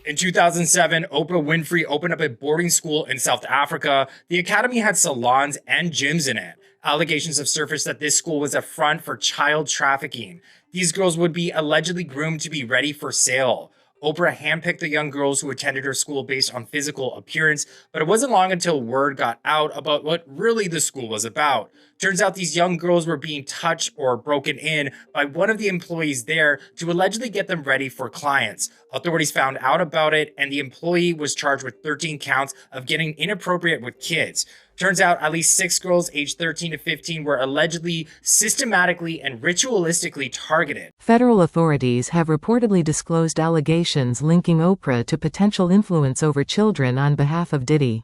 In 2007, Oprah Winfrey opened up a boarding school in South Africa. The academy had salons and gyms in it. Allegations have surfaced that this school was a front for child trafficking. These girls would be allegedly groomed to be ready for sale. Oprah handpicked the young girls who attended her school based on physical appearance, but it wasn't long until word got out about what really the school was about. Turns out these young girls were being touched or broken in by one of the employees there to allegedly get them ready for clients. Authorities found out about it, and the employee was charged with 13 counts of getting inappropriate with kids. Turns out at least 6 girls aged 13 to 15 were allegedly systematically and ritualistically targeted. Federal authorities have reportedly disclosed allegations linking Oprah to potential influence over children on behalf of Diddy.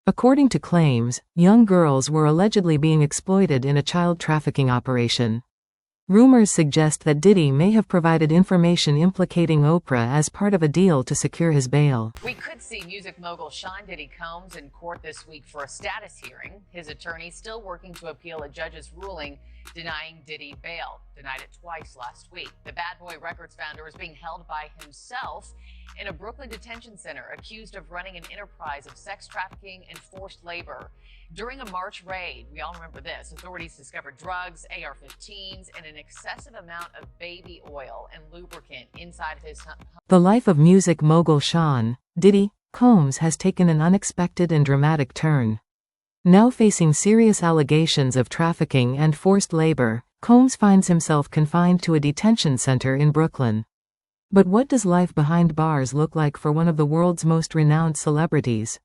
According to claims, young girls were allegedly being exploited in a child trafficking operation. Rumors suggest that Diddy may have provided information implicating Oprah as part of a deal to secure his bail. We could see music mogul Sean Diddy Combs in court this week for a status hearing. His attorney still working to appeal a judge's ruling denying Diddy bail. Denied it twice last week. The Bad Boy Records founder is being held by himself in a Brooklyn detention center, accused of running an enterprise of sex trafficking and forced labor. During a March raid, we all remember this, authorities discovered drugs, AR-15s, and an excessive amount of baby oil and lubricant inside of his home. The life of music mogul Sean Diddy Combs has taken an unexpected and dramatic turn. Now facing serious allegations of trafficking and forced labor, Combs finds himself confined to a detention center in Brooklyn. But what does life behind bars look like for one of the world's most renowned celebrities?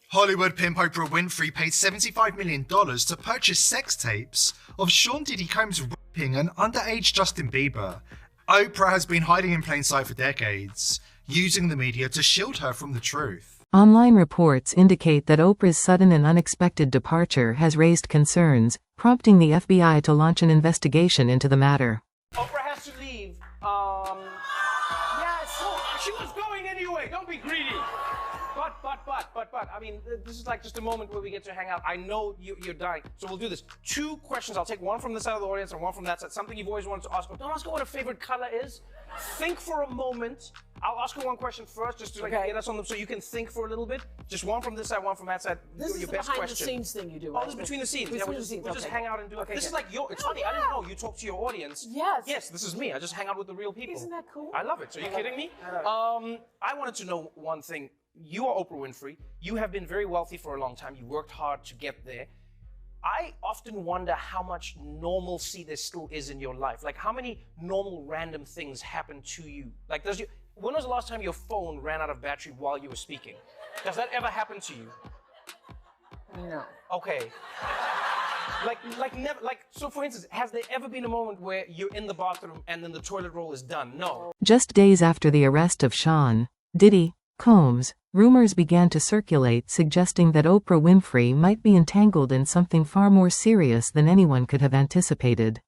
Hollywood pimp Oprah Winfrey paid $75 million to purchase sex tapes of Sean Diddy Combs raping an underage Justin Bieber. Oprah has been hiding in plain sight for decades, using the media to shield her from the truth. Online reports indicate that Oprah's sudden and unexpected departure has raised concerns, prompting the FBI to launch an investigation into the matter. Oprah has to leave. Yes, she was going anyway. Don't be greedy. But, I mean, this is like just a moment where we get to hang out. I know you're dying, so we'll do this. 2 questions. I'll take one from this side of the audience and one from that side. Something you've always wanted to ask her. Don't ask her what her favorite color is. Think for a moment. I'll ask her one question first, just to get us on them, so you can think for a little bit. Just one from this side, one from that side. This is your the best behind question. the scenes thing you do. Oh, this is between the scenes. We'll just hang out and do it. This is like it's funny. I didn't know you talk to your audience. Yes, this is me. I just hang out with the real people. Isn't that cool? I love it. So are you kidding me? I wanted to know one thing. You are Oprah Winfrey. You have been very wealthy for a long time. You worked hard to get there. I often wonder how much normalcy there still is in your life. Like, how many normal random things happen to you? Like, when was the last time your phone ran out of battery while you were speaking? Does that ever happen to you? No. Okay. Never. So for instance, has there ever been a moment where you're in the bathroom and then the toilet roll is done? No. Just days after the arrest of Sean Diddy Combs, rumors began to circulate suggesting that Oprah Winfrey might be entangled in something far more serious than anyone could have anticipated.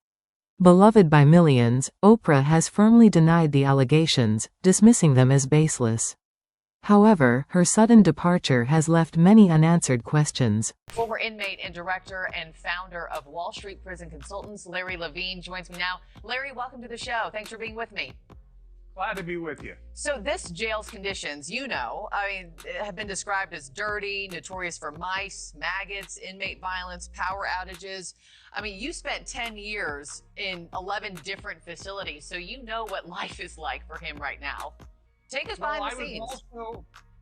Beloved by millions, Oprah has firmly denied the allegations, dismissing them as baseless. However, her sudden departure has left many unanswered questions. Former inmate and director and founder of Wall Street Prison Consultants, Larry Levine, joins me now. Larry, welcome to the show. Thanks for being with me. Glad to be with you. So this jail's conditions, have been described as dirty, notorious for mice, maggots, inmate violence, power outages. You spent 10 years in 11 different facilities, so you know what life is like for him right now. Take us behind the scenes.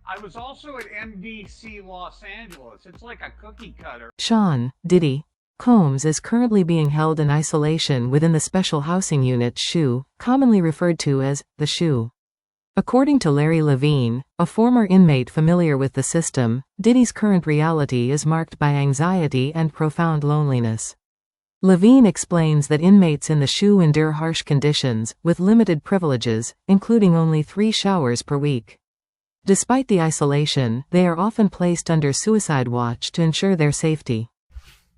I was also at MDC Los Angeles. It's like a cookie cutter. Sean Diddy Combs is currently being held in isolation within the Special Housing Unit SHU, commonly referred to as the SHU. According to Larry Levine, a former inmate familiar with the system, Diddy's current reality is marked by anxiety and profound loneliness. Levine explains that inmates in the SHU endure harsh conditions, with limited privileges, including only 3 showers per week. Despite the isolation, they are often placed under suicide watch to ensure their safety.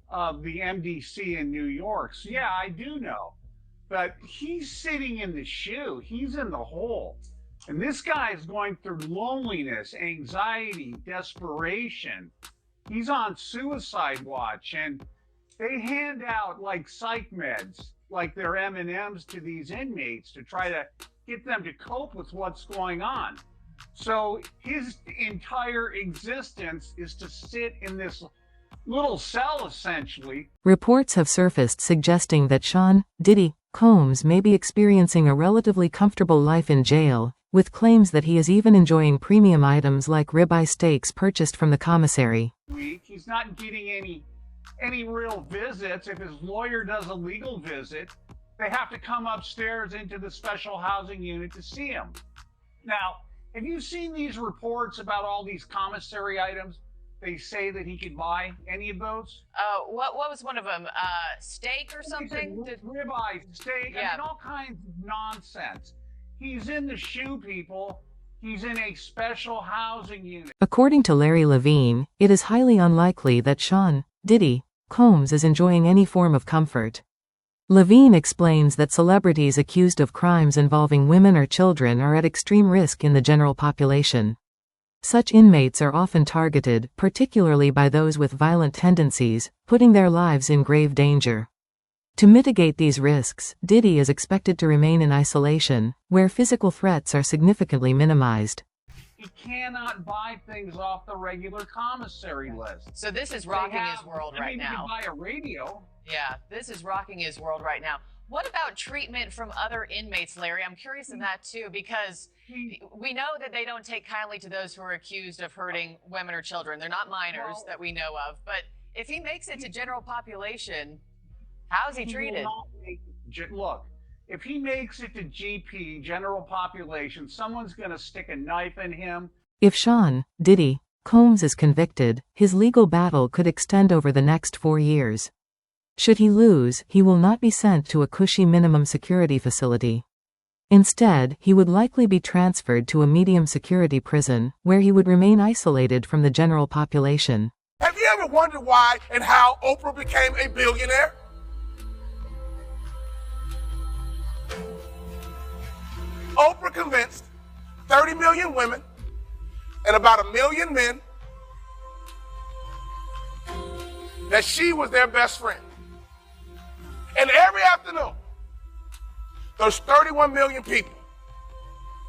The MDC in New York. So yeah, I do know. But he's sitting in the SHU. He's in the hole. And this guy is going through loneliness, anxiety, desperation. He's on suicide watch, and they hand out like psych meds, like they're M&Ms to these inmates to try to get them to cope with what's going on. So his entire existence is to sit in this little cell, essentially. Reports have surfaced suggesting that Sean Diddy Combs may be experiencing a relatively comfortable life in jail, with claims that he is even enjoying premium items like ribeye steaks purchased from the commissary. He's not getting any real visits. If his lawyer does a legal visit, they have to come upstairs into the special housing unit to see him. Now, have you seen these reports about all these commissary items? They say that he could buy any of those. What was one of them? Steak or something? Ribeye, steak, Yeah. I mean, all kinds of nonsense. He's in the shoe, people. He's in a special housing unit. According to Larry Levine, it is highly unlikely that Sean Diddy Combs is enjoying any form of comfort. Levine explains that celebrities accused of crimes involving women or children are at extreme risk in the general population. Such inmates are often targeted, particularly by those with violent tendencies, putting their lives in grave danger. To mitigate these risks, Diddy is expected to remain in isolation, where physical threats are significantly minimized. He cannot buy things off the regular commissary list. So this is rocking his world right now. He can buy a radio. Yeah, this is rocking his world right now. What about treatment from other inmates, Larry? I'm curious in that too, because we know that they don't take kindly to those who are accused of hurting women or children. They're not minors that we know of. But if he makes it to general population, how's he treated? Look, if he makes it to GP, general population, someone's going to stick a knife in him. If Sean Diddy Combs is convicted, his legal battle could extend over the next 4 years. Should he lose, he will not be sent to a cushy minimum security facility. Instead, he would likely be transferred to a medium security prison, where he would remain isolated from the general population. Have you ever wondered why and how Oprah became a billionaire? Oprah convinced 30 million women and about 1 million men that she was their best friend. And every afternoon, those 31 million people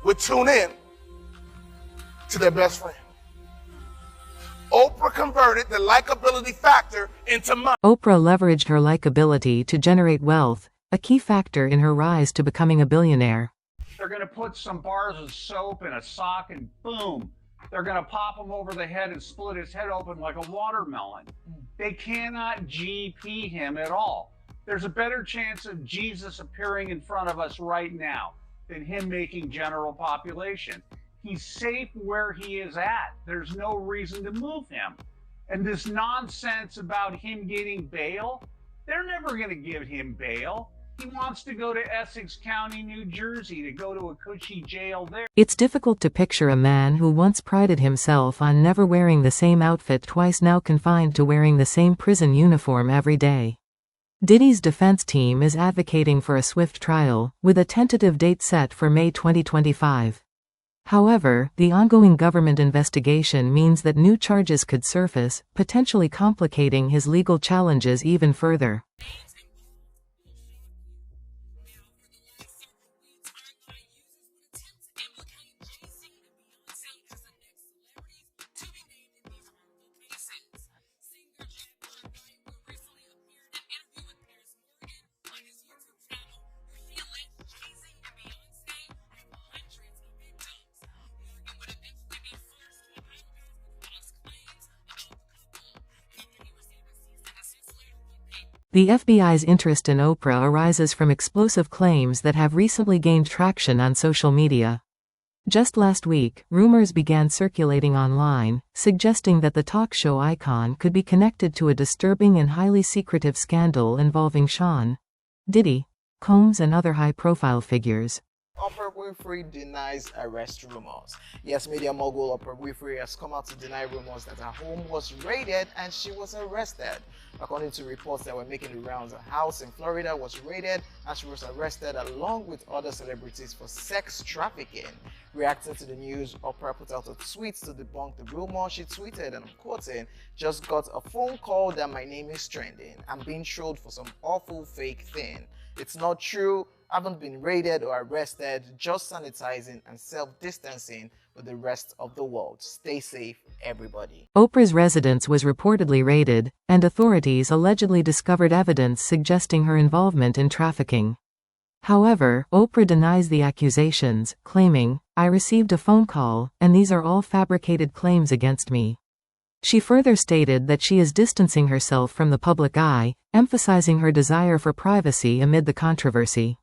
would tune in to their best friend. Oprah converted the likability factor into money. Oprah leveraged her likability to generate wealth, a key factor in her rise to becoming a billionaire. They're going to put some bars of soap in a sock and boom, they're going to pop him over the head and split his head open like a watermelon. They cannot GP him at all. There's a better chance of Jesus appearing in front of us right now than him making general population. He's safe where he is at. There's no reason to move him. And this nonsense about him getting bail, they're never going to give him bail. He wants to go to Essex County, New Jersey, to go to a cushy jail there. It's difficult to picture a man who once prided himself on never wearing the same outfit twice now confined to wearing the same prison uniform every day. Diddy's defense team is advocating for a swift trial, with a tentative date set for May 2025. However, the ongoing government investigation means that new charges could surface, potentially complicating his legal challenges even further. The FBI's interest in Oprah arises from explosive claims that have recently gained traction on social media. Just last week, rumors began circulating online, suggesting that the talk show icon could be connected to a disturbing and highly secretive scandal involving Sean Diddy Combs and other high-profile figures. Oprah Winfrey denies arrest rumors. Yes, media mogul Oprah Winfrey has come out to deny rumors that her home was raided and she was arrested. According to reports that were making the rounds, her house in Florida was raided and she was arrested along with other celebrities for sex trafficking. Reacting to the news, Oprah put out a tweet to debunk the rumor. She tweeted, and I'm quoting, "Just got a phone call that my name is trending. I'm being trolled for some awful fake thing. It's not true. I haven't been raided or arrested, just sanitizing and self-distancing with the rest of the world. Stay safe, everybody." Oprah's residence was reportedly raided, and authorities allegedly discovered evidence suggesting her involvement in trafficking. However, Oprah denies the accusations, claiming, "I received a phone call, and these are all fabricated claims against me." She further stated that she is distancing herself from the public eye, emphasizing her desire for privacy amid the controversy.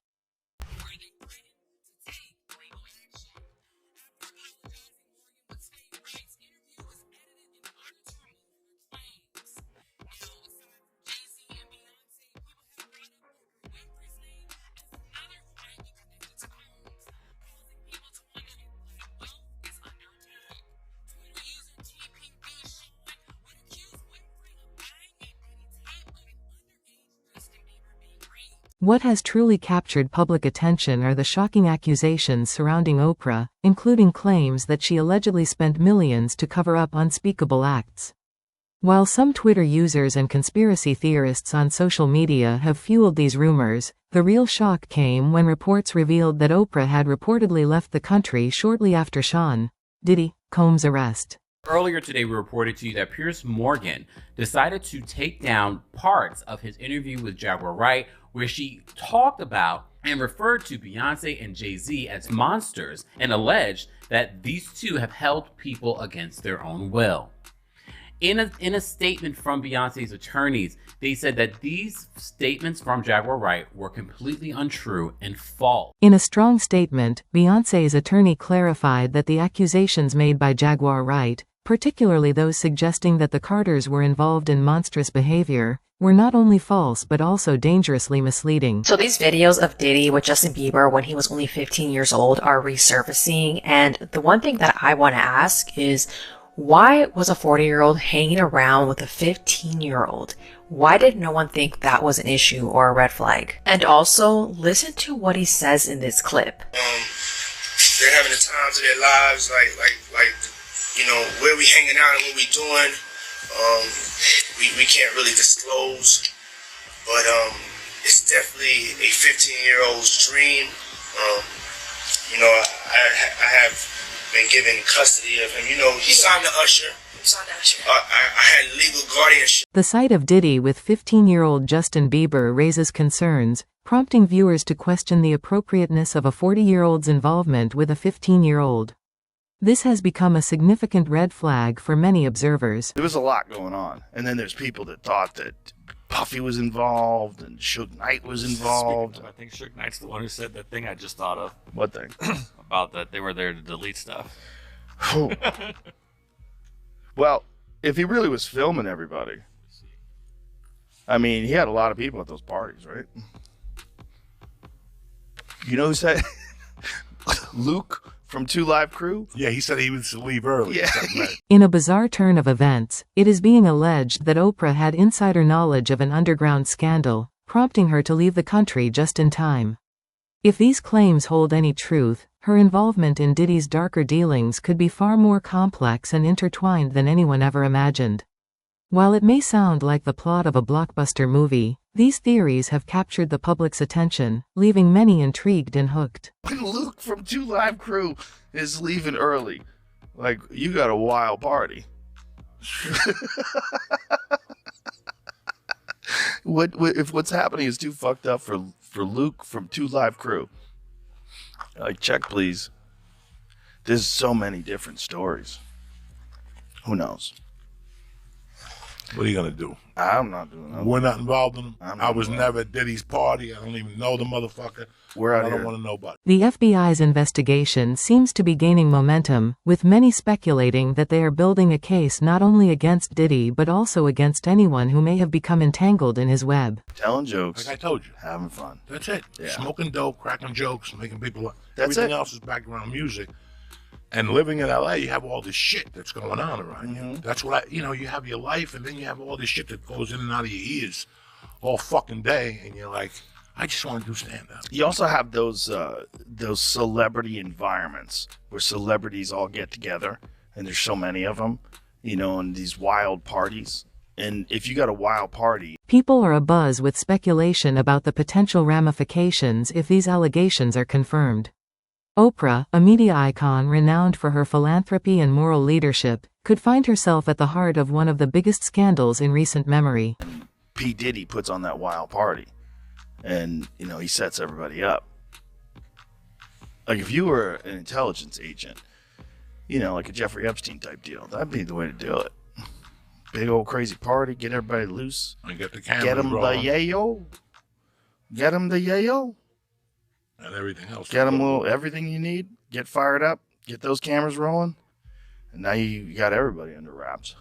What has truly captured public attention are the shocking accusations surrounding Oprah, including claims that she allegedly spent millions to cover up unspeakable acts. While some Twitter users and conspiracy theorists on social media have fueled these rumors, the real shock came when reports revealed that Oprah had reportedly left the country shortly after Sean Diddy Combs' arrest. Earlier today, we reported to you that Piers Morgan decided to take down parts of his interview with Jaguar Wright, where she talked about and referred to Beyonce and Jay-Z as monsters and alleged that these two have held people against their own will. In a statement from Beyonce's attorneys, they said that these statements from Jaguar Wright were completely untrue and false. In a strong statement, Beyonce's attorney clarified that the accusations made by Jaguar Wright, particularly those suggesting that the Carters were involved in monstrous behavior, were not only false but also dangerously misleading. So these videos of Diddy with Justin Bieber when he was only 15 years old are resurfacing, and the one thing that I want to ask is, why was a 40-year-old hanging around with a 15-year-old? Why did no one think that was an issue or a red flag? And also, listen to what he says in this clip. They're having the times of their lives, like you know, where we hanging out and what we doing. We can't really disclose, but it's definitely a 15-year-old's dream. You know, I have been given custody of him. You know, he signed the usher. I had legal guardianship. The sight of Diddy with 15-year-old Justin Bieber raises concerns, prompting viewers to question the appropriateness of a 40-year-old's involvement with a 15-year-old. This has become a significant red flag for many observers. There was a lot going on, and then there's people that thought that Puffy was involved and Suge Knight was involved. I think Suge Knight's the one who said that thing I just thought of. What thing? About that they were there to delete stuff. Well, if he really was filming everybody, I mean, he had a lot of people at those parties, right? You know who said? Luke from 2 Live Crew? Yeah, he said he would leave early. Yeah. In a bizarre turn of events, it is being alleged that Oprah had insider knowledge of an underground scandal, prompting her to leave the country just in time. If these claims hold any truth, her involvement in Diddy's darker dealings could be far more complex and intertwined than anyone ever imagined. While it may sound like the plot of a blockbuster movie, these theories have captured the public's attention, leaving many intrigued and hooked. When Luke from 2 Live Crew is leaving early, like, you got a wild party. If what's happening is too fucked up for Luke from 2 Live Crew? Like, check please. There's so many different stories. Who knows? What are you gonna do? I'm not doing that. We're not involved in them. I was involved. never at Diddy's party. I don't even know the motherfucker. We're out I don't here. want to know about it. The FBI's investigation seems to be gaining momentum, with many speculating that they are building a case not only against Diddy but also against anyone who may have become entangled in his web. Telling jokes. Like I told you. Having fun. That's it. Yeah. Smoking dope, cracking jokes, making people laugh. That's Everything it. else is background music. And living in LA, you have all this shit that's going on around you. That's what you have your life, and then you have all this shit that goes in and out of your ears all fucking day, and you're like, I just want to do stand-up. You also have those celebrity environments where celebrities all get together, and there's so many of them, in these wild parties. And if you got a wild party, People are abuzz with speculation about the potential ramifications if these allegations are confirmed. Oprah, a media icon renowned for her philanthropy and moral leadership, could find herself at the heart of one of the biggest scandals in recent memory. P. Diddy puts on that wild party, and he sets everybody up. Like if you were an intelligence agent, like a Jeffrey Epstein type deal, that'd be the way to do it. Big old crazy party, get everybody loose, And get the get cameras them the rolling yayo, get them the yayo, and everything else. get them everything you need, get fired up, get those cameras rolling, and now you got everybody under wraps.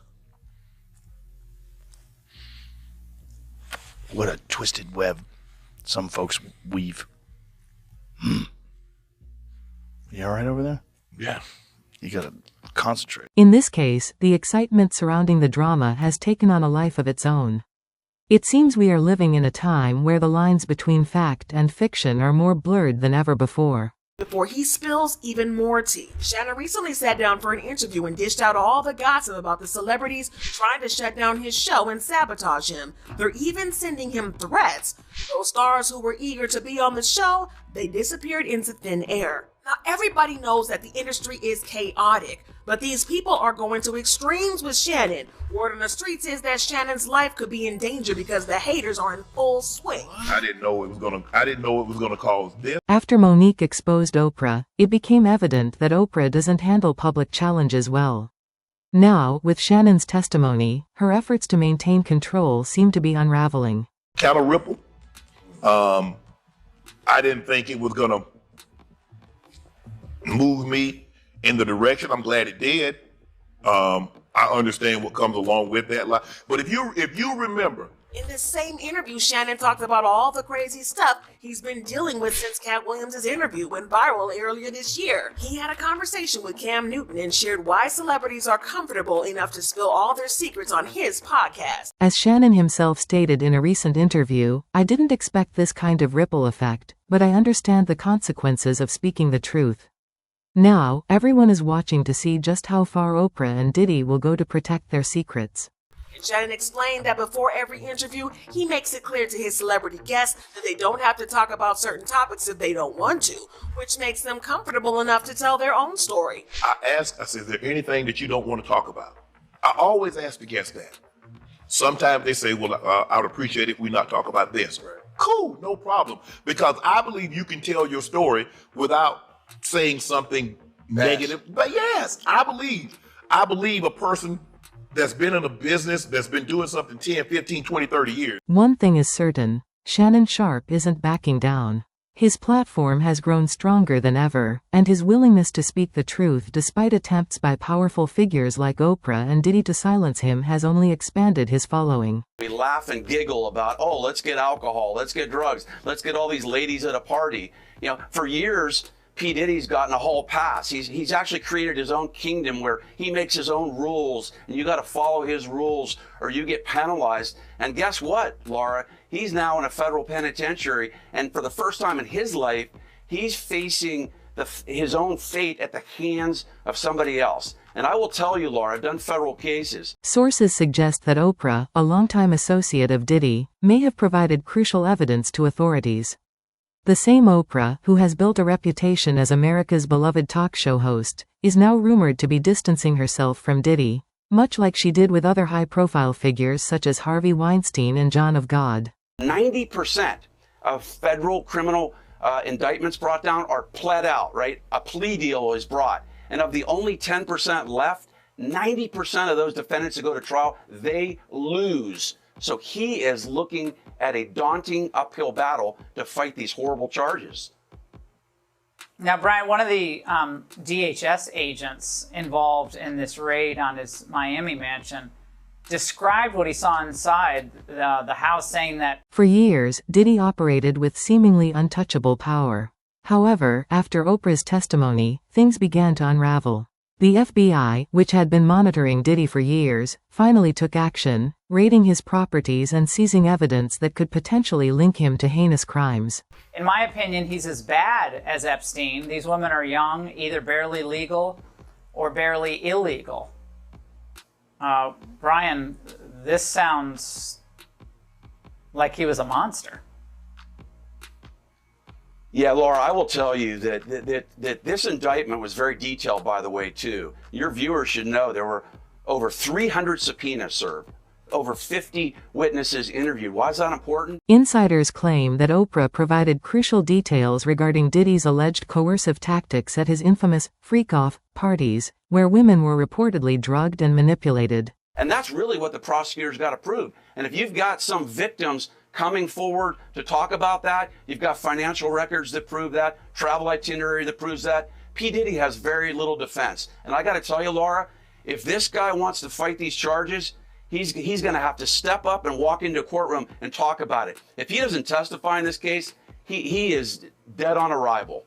What a twisted web some folks weave. You all right over there? Yeah. You gotta concentrate. In this case, the excitement surrounding the drama has taken on a life of its own. It seems we are living in a time where the lines between fact and fiction are more blurred than ever before. Before he spills even more tea, Shannon recently sat down for an interview and dished out all the gossip about the celebrities trying to shut down his show and sabotage him. They're even sending him threats. Those stars who were eager to be on the show, they disappeared into thin air. Now everybody knows that the industry is chaotic, but these people are going to extremes with Shannon. Word on the streets is that Shannon's life could be in danger because the haters are in full swing. I didn't know it was gonna cause this. After Monique exposed Oprah, it became evident that Oprah doesn't handle public challenges well. Now, with Shannon's testimony, her efforts to maintain control seem to be unraveling. Kind of ripple. I didn't think it was gonna move me in the direction. I'm glad it did. I understand what comes along with that. But if you remember, In this same interview, Shannon talked about all the crazy stuff he's been dealing with since Cat Williams' interview went viral earlier this year. He had a conversation with Cam Newton and shared why celebrities are comfortable enough to spill all their secrets on his podcast. As Shannon himself stated in a recent interview, I didn't expect this kind of ripple effect, but I understand the consequences of speaking the truth. Now, everyone is watching to see just how far Oprah and Diddy will go to protect their secrets. And Shannon explained that before every interview, he makes it clear to his celebrity guests that they don't have to talk about certain topics if they don't want to, which makes them comfortable enough to tell their own story. I said, is there anything that you don't want to talk about? I always ask the guests that. Sometimes they say, well, I would appreciate it if we not talk about this. Cool, no problem. Because I believe you can tell your story without saying something negative. But yes, I believe a person that's been in a business, that's been doing something 10, 15, 20, 30 years. One thing is certain, Shannon Sharpe isn't backing down. His platform has grown stronger than ever, and his willingness to speak the truth despite attempts by powerful figures like Oprah and Diddy to silence him has only expanded his following. We laugh and giggle about, oh, let's get alcohol, let's get drugs, let's get all these ladies at a party. You know, for years, P. Diddy's gotten a hall pass. He's actually created his own kingdom where he makes his own rules, and you got to follow his rules or you get penalized. And guess what, Laura? He's now in a federal penitentiary, and for the first time in his life, he's facing his own fate at the hands of somebody else. And I will tell you, Laura, I've done federal cases. Sources suggest that Oprah, a longtime associate of Diddy, may have provided crucial evidence to authorities. The same Oprah, who has built a reputation as America's beloved talk show host, is now rumored to be distancing herself from Diddy, much like she did with other high-profile figures such as Harvey Weinstein and John of God. 90% of federal criminal indictments brought down are pled out, right? A plea deal is brought. And of the only 10% left, 90% of those defendants that go to trial, they lose. So he is looking at a daunting uphill battle to fight these horrible charges. Now, Brian, one of the DHS agents involved in this raid on his Miami mansion described what he saw inside the house, saying that For years, Diddy operated with seemingly untouchable power. However, after Oprah's testimony, things began to unravel. The FBI, which had been monitoring Diddy for years, finally took action, raiding his properties and seizing evidence that could potentially link him to heinous crimes. in my opinion, he's as bad as Epstein. These women are young, either barely legal or barely illegal. Brian, this sounds like he was a monster. Yeah, Laura, I will tell you that this indictment was very detailed, by the way, too. Your viewers should know there were over 300 subpoenas served, over 50 witnesses interviewed. Why is that important? Insiders claim that Oprah provided crucial details regarding Diddy's alleged coercive tactics at his infamous freak-off parties, where women were reportedly drugged and manipulated. And that's really what the prosecutors got to prove. And if you've got some victims coming forward to talk about that, you've got financial records that prove that, travel itinerary that proves that, P. Diddy has very little defense. And I got to tell you, Laura, if this guy wants to fight these charges, he's going to have to step up and walk into a courtroom and talk about it. If he doesn't testify in this case, he is dead on arrival.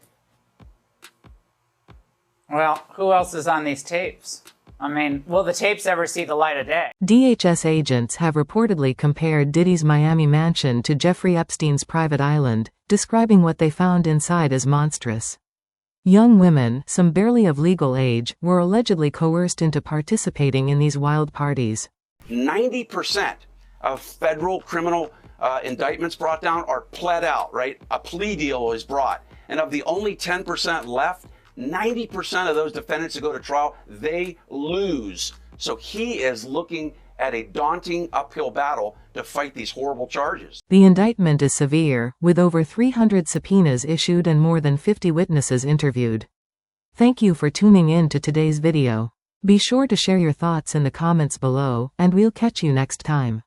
Well, who else is on these tapes? I mean, will the tapes ever see the light of day? DHS agents have reportedly compared Diddy's Miami mansion to Jeffrey Epstein's private island, describing what they found inside as monstrous. Young women, some barely of legal age, were allegedly coerced into participating in these wild parties. 90% of federal criminal indictments brought down are pled out, right? A plea deal is brought. And of the only 10% left, 90% of those defendants that go to trial, they lose. So he is looking at a daunting uphill battle to fight these horrible charges. The indictment is severe, with over 300 subpoenas issued and more than 50 witnesses interviewed. Thank you for tuning in to today's video. Be sure to share your thoughts in the comments below, and we'll catch you next time.